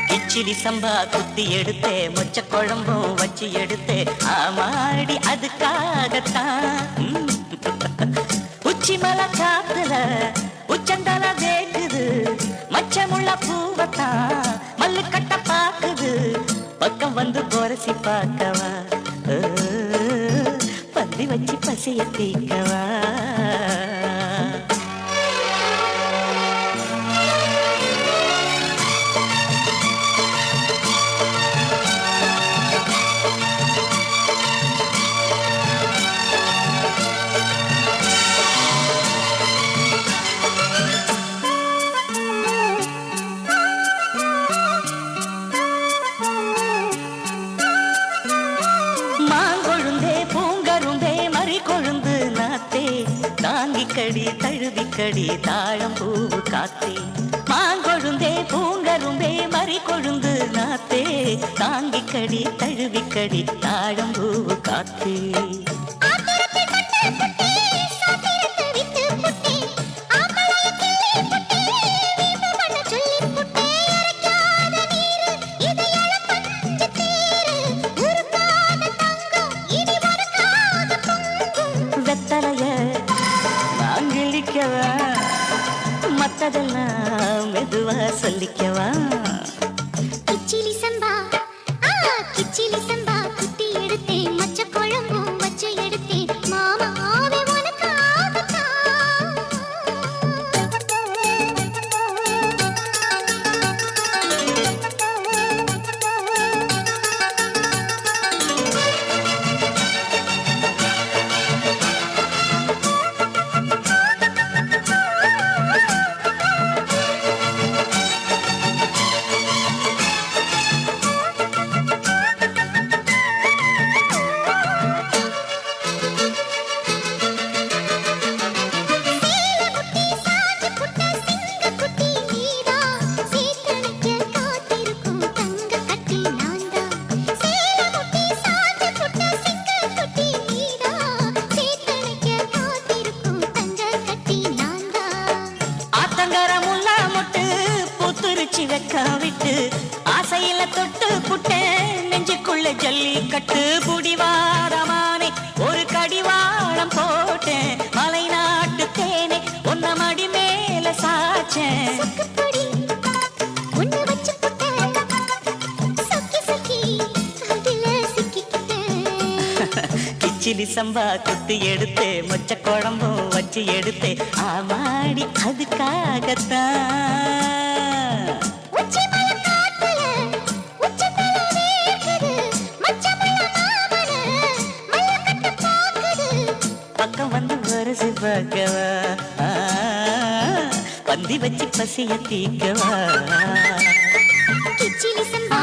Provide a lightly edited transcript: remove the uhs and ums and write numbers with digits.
கிச்சிலி சம்பா குத்தி எடுத்தே மொச்ச குழம்பும் வச்சு எடுத்தே ஆமாடி அதுக்காகத்தான் உச்சி மலை காத்துல உச்சந்தல வேக்குது மச்சமுள்ள பூவத்தான் மல்லு கட்ட பாக்குது பக்கம் வந்து போரசி பார்க்கவா பந்தி வச்சு பசிய தீக்கவா தாங்கிக்கடி தழுவிக்கடி தாழம் பூவு காத்தே மாங்கொழுந்தே பூங்கரும்பே மறி கொழுந்து நாத்தே தாங்கிக்கடி தழுவிக்கடி தாழம் பூவு காத்தே மத்ததெல்லாம் மெதுவா சொல்லிக்கவா கிச்சிலி சம்பா கிச்சிலி சம்பா குத்தி எடுத்தே மச்ச குழம்பும் வச்சு எடுத்தே மாமாவே விட்டு ஆசையில தொட்டு புட்டேன் நெஞ்சுக்குள்ள ஜல்லி கட்டு புடிவாரமானே ஒரு கடிவாளம் போட்டேன் மலை நாட்டு தேனே ஒன்ன மடி மேல சாச்சேன் கிச்சிலி சம்பா குத்தி எடுத்தே மொச்ச குழம்பும் வச்சு எடுத்தே ஆமாடி அதுக்காகத்தான் பக்கம் வந்து வரசி பார்க்கவா பந்தி வச்சு பசிய தீக்கவா கிச்சிலி சம்பா